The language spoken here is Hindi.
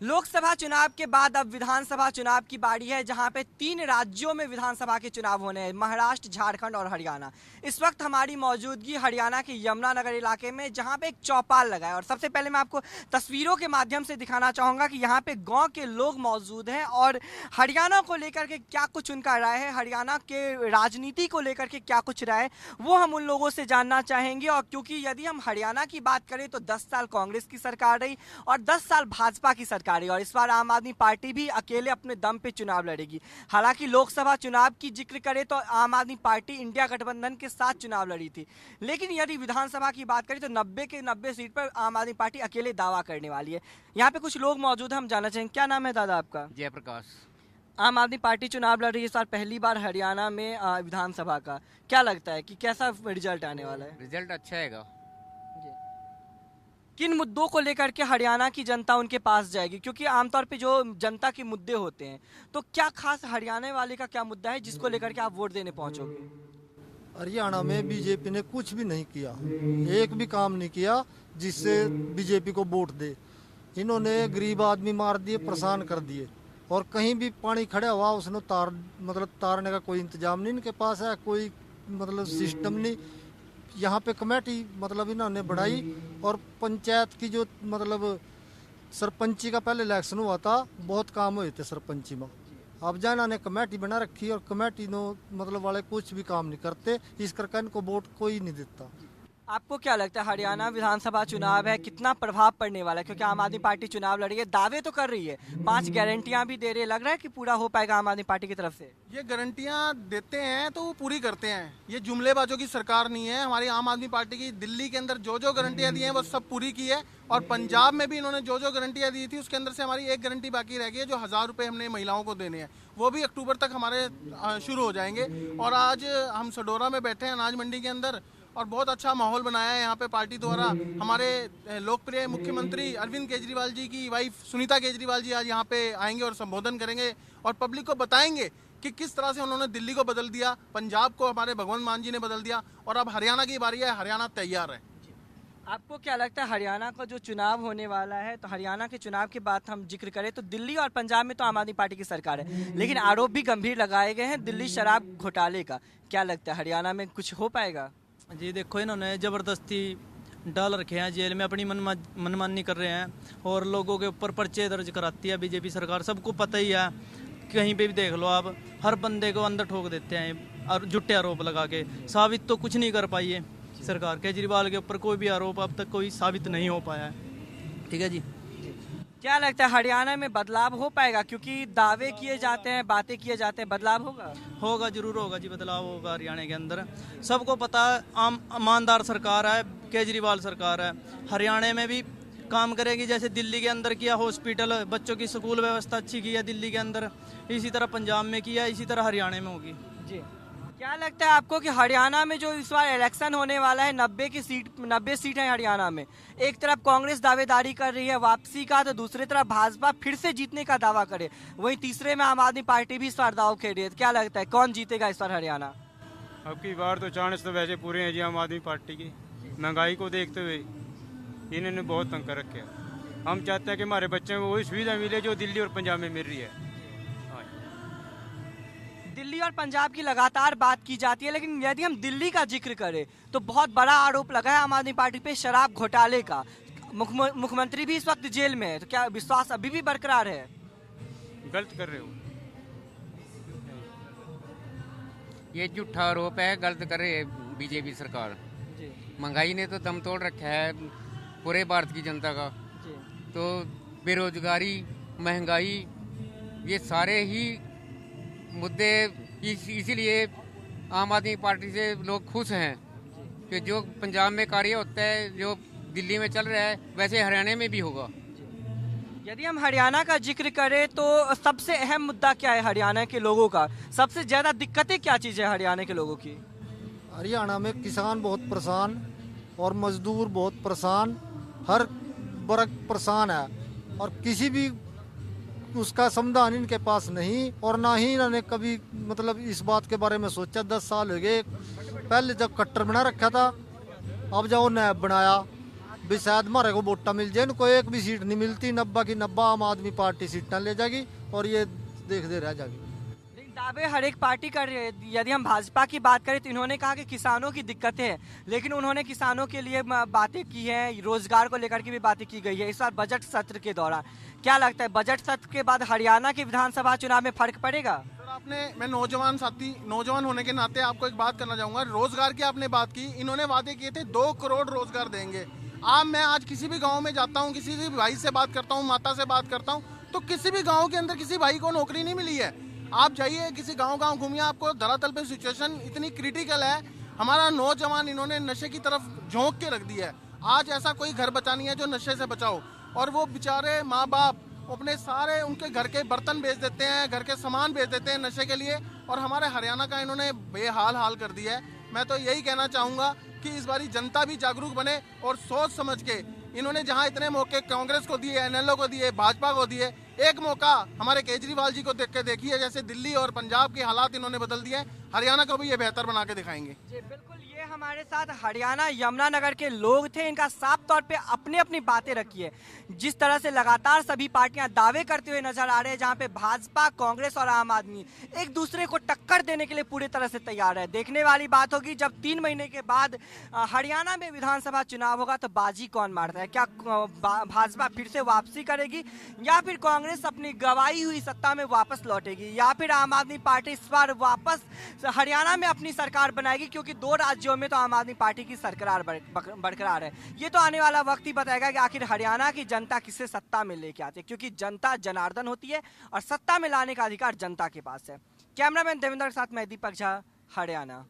लोकसभा चुनाव के बाद अब विधानसभा चुनाव की बारी है, जहां पे 3 राज्यों में विधानसभा के चुनाव होने हैं, महाराष्ट्र, झारखंड और हरियाणा। इस वक्त हमारी मौजूदगी हरियाणा के यमुनानगर इलाके में, जहां पे एक चौपाल लगा है। और सबसे पहले मैं आपको तस्वीरों के माध्यम से दिखाना चाहूँगा कि यहाँ पे गाँव के लोग मौजूद हैं और हरियाणा को लेकर के क्या कुछ उनका राय है, हरियाणा के राजनीति को लेकर के क्या कुछ राय है, वो हम उन लोगों से जानना चाहेंगे। और क्योंकि यदि हम हरियाणा की बात करें तो 10 साल कांग्रेस की सरकार रही और 10 साल भाजपा की सरकार रही, और इस बार आम आदमी पार्टी भी अकेले अपने दम पे चुनाव लड़ेगी। हालांकि लोकसभा चुनाव की जिक्र करें तो आम आदमी पार्टी इंडिया गठबंधन के साथ चुनाव लड़ी थी, लेकिन यदि विधानसभा की बात करें तो 90 के 90 सीट पर आम आदमी पार्टी अकेले दावा करने वाली है। यहाँ पे कुछ लोग मौजूद हैं, हम जानना चाहेंगे। क्या नाम है दादा आपका? जयप्रकाश। आम आदमी पार्टी चुनाव लड़ रही है इस बार पहली बार हरियाणा में विधानसभा का। क्या लगता है कि कैसा रिजल्ट आने वाला है? रिजल्ट अच्छा आएगा। किन मुद्दों को लेकर के हरियाणा की जनता उनके पास जाएगी? क्योंकि आमतौर पे जो जनता के मुद्दे होते हैं, तो क्या खास हरियाणा वाले का क्या मुद्दा है जिसको लेकर के आप वोट देने पहुंचोगे? हरियाणा में बीजेपी ने कुछ भी नहीं किया, एक भी काम नहीं किया जिससे बीजेपी को वोट दे। इन्होंने गरीब आदमी मार दिए, परेशान कर दिए, और कहीं भी पानी खड़ा हुआ उसने तारने का कोई इंतजाम नहीं इनके पास है, कोई सिस्टम नहीं। यहाँ पे कमेटी इन्होंने बढ़ाई, और पंचायत की जो सरपंची का पहले इलेक्शन हुआ था, बहुत काम हुए थे सरपंची में। अब जाना ने कमेटी बना रखी और कमेटी नो वाले कुछ भी काम नहीं करते, इस करके इनको वोट कोई नहीं देता। आपको क्या लगता है हरियाणा विधानसभा चुनाव है, कितना प्रभाव पड़ने वाला है? क्योंकि आम आदमी पार्टी चुनाव लड़ रही है, दावे तो कर रही है, 5 गारंटियां भी दे रही है, लग रहा है कि पूरा हो पाएगा आम आदमी पार्टी की तरफ से? ये गारंटियां देते हैं तो वो पूरी करते हैं। ये जुमलेबाजों की सरकार नहीं है हमारी आम आदमी पार्टी की। दिल्ली के अंदर जो जो गारंटियां दी हैं वो सब पूरी की है, और पंजाब में भी इन्होंने जो जो गारंटियां दी थी उसके अंदर से हमारी एक गारंटी बाकी रह गई है, जो 1000 रुपये हमने महिलाओं को देने हैं, वो भी अक्टूबर तक हमारे शुरू हो जाएंगे। और आज हम सडोरा में बैठे हैं अनाज मंडी के अंदर, और बहुत अच्छा माहौल बनाया है यहाँ पे पार्टी द्वारा। हमारे लोकप्रिय मुख्यमंत्री अरविंद केजरीवाल जी की वाइफ सुनीता केजरीवाल जी आज यहाँ पे आएंगे और संबोधन करेंगे, और पब्लिक को बताएंगे कि किस तरह से उन्होंने दिल्ली को बदल दिया, पंजाब को हमारे भगवंत मान जी ने बदल दिया, और अब हरियाणा की बारी है, हरियाणा तैयार है। आपको क्या लगता है हरियाणा का जो चुनाव होने वाला है, तो हरियाणा के चुनाव की बात हम जिक्र करें तो दिल्ली और पंजाब में तो आम आदमी पार्टी की सरकार है, लेकिन आरोप भी गंभीर लगाए गए हैं दिल्ली शराब घोटाले का। क्या लगता है हरियाणा में कुछ हो पाएगा? जी देखो, इन्होंने ज़बरदस्ती डाल रखे हैं जेल में, अपनी मनमानी कर रहे हैं, और लोगों के ऊपर पर्चे दर्ज कराती है बीजेपी सरकार। सबको पता ही है, कहीं पे भी देख लो आप, हर बंदे को अंदर ठोक देते हैं और झूठे आरोप लगा के। साबित तो कुछ नहीं कर पाई है सरकार। केजरीवाल के ऊपर कोई भी आरोप अब तक कोई साबित नहीं हो पाया है। ठीक है जी। क्या लगता है हरियाणा में बदलाव हो पाएगा? क्योंकि दावे किए जाते हैं, बातें किए जाते हैं, बदलाव होगा? होगा, जरूर होगा जी, बदलाव होगा हरियाणा के अंदर। सबको पता है, आम ईमानदार सरकार है, केजरीवाल सरकार है। हरियाणा में भी काम करेगी, जैसे दिल्ली के अंदर किया, हॉस्पिटल, बच्चों की स्कूल व्यवस्था अच्छी की है दिल्ली के अंदर, इसी तरह पंजाब में किया, इसी तरह हरियाणा में होगी जी। क्या लगता है आपको कि हरियाणा में जो इस बार इलेक्शन होने वाला है, 90 सीट है हरियाणा में, एक तरफ कांग्रेस दावेदारी कर रही है वापसी का, तो दूसरी तरफ भाजपा फिर से जीतने का दावा करे, वहीं तीसरे में आम आदमी पार्टी भी इस बार दाव खेल रही है। क्या लगता है कौन जीतेगा इस बार हरियाणा? अब की बार तो चांस तो वैसे पूरे हैं जी आम आदमी पार्टी की। महंगाई को देखते हुए इन्होंने बहुत तंग कर रखे हैं। हम चाहते हैं कि हमारे बच्चे को वही सुविधा मिले जो दिल्ली और पंजाब में मिल रही है। दिल्ली और पंजाब की लगातार बात की जाती है, लेकिन यदि हम दिल्ली का जिक्र करें तो बहुत बड़ा आरोप लगा है आम आदमी पार्टी पे शराब घोटाले का। मुख्यमंत्री भी इस वक्त जेल में है, तो क्या विश्वास अभी भी बरकरार है? गलत कर रहे हो, ये झूठा आरोप है, गलत कर रही है बीजेपी सरकार। महंगाई ने तो दम तोड़ रखा है पूरे भारत की जनता का। तो बेरोजगारी, महंगाई, ये सारे ही मुद्दे, इसीलिए आम आदमी पार्टी से लोग खुश हैं कि जो पंजाब में कार्य होता है, जो दिल्ली में चल रहा है, वैसे हरियाणा में भी होगा। यदि हम हरियाणा का जिक्र करें तो सबसे अहम मुद्दा क्या है हरियाणा के लोगों का? सबसे ज्यादा दिक्कतें क्या चीज है हरियाणा के लोगों की? हरियाणा में किसान बहुत परेशान और मजदूर बहुत परेशान, हर वर्ग परेशान है, और किसी भी उसका समाधान इनके पास नहीं, और ना ही इन्होंने कभी इस बात के बारे में सोचा। 10 साल हो गए, पहले जब कट्टर बना रखा था, अब जाओ नैब बनाया, भी शायद हमारे को वोटा मिल जाए, इनको एक भी सीट नहीं मिलती, 90 की 90 आम आदमी पार्टी सीटें ले जाएगी और ये देखते रह जाएगी। लेकिन दावे हर एक पार्टी कर रही है। यदि हम भाजपा की बात करें तो इन्होंने कहा कि किसानों की दिक्कतें हैं, लेकिन उन्होंने किसानों के लिए बातें की हैं, रोजगार को लेकर के भी बातें की गई है इस बार बजट सत्र के दौरान। क्या लगता है बजट सत्र के बाद हरियाणा के विधानसभा चुनाव में फर्क पड़ेगा? मैं नौजवान साथी, नौजवान होने के नाते आपको एक बात करना चाहूंगा। रोजगार की आपने बात की, इन्होंने वादे किए थे 2 करोड़ रोजगार देंगे। मैं आज किसी भी गांव में जाता हूं, किसी भी भाई से बात करता हूं, माता से बात करता हूं, तो किसी भी गांव के अंदर किसी भाई को नौकरी नहीं मिली है। आप जाइए किसी गांव घूमिए, आपको धरातल पे सिचुएशन इतनी क्रिटिकल है। हमारा नौजवान इन्होंने नशे की तरफ झोंक के रख दिया है। आज ऐसा कोई घर बचा नहीं है जो नशे से बचाओ, और वो बेचारे माँ बाप अपने सारे उनके घर के बर्तन बेच देते हैं, घर के सामान बेच देते हैं नशे के लिए, और हमारे हरियाणा का इन्होंने बेहाल कर दिया है। मैं तो यही कहना चाहूँगा कि इस बारी जनता भी जागरूक बने और सोच समझ के, इन्होंने जहां इतने मौके कांग्रेस को दिए, एनएलओ को दिए, भाजपा को दिए, एक मौका हमारे केजरीवाल जी को देख के देखिए, जैसे दिल्ली और पंजाब के हालात इन्होंने बदल दिए, हरियाणा को भी ये बेहतर बना के दिखाएंगे। जी बिल्कुल, ये हमारे साथ हरियाणा यमुनानगर के लोग थे। इनका साफ तौर पे अपनी अपनी बातें रखी है। जिस तरह से लगातार सभी पार्टियां दावे करते हुए नजर आ रहे हैं, जहां पे भाजपा, कांग्रेस और आम आदमी एक दूसरे को टक्कर देने के लिए पूरी तरह से तैयार है। देखने वाली बात होगी जब 3 महीने के बाद हरियाणा में विधानसभा चुनाव होगा तो बाजी कौन मारता है। क्या भाजपा फिर से वापसी करेगी, या फिर कांग्रेस अपनी गंवाई हुई सत्ता में वापस लौटेगी, या फिर आम आदमी पार्टी इस बार वापस हरियाणा में अपनी सरकार बनाएगी, क्योंकि 2 राज्यों में तो आम आदमी पार्टी की सरकार बरकरार है। ये तो आने वाला वक्त ही बताएगा कि आखिर हरियाणा की जनता किसे सत्ता में लेके आती है, क्योंकि जनता जनार्दन होती है और सत्ता में लाने का अधिकार जनता के पास है। कैमरामैन देवेंद्र के साथ मैं दीपक झा, हरियाणा।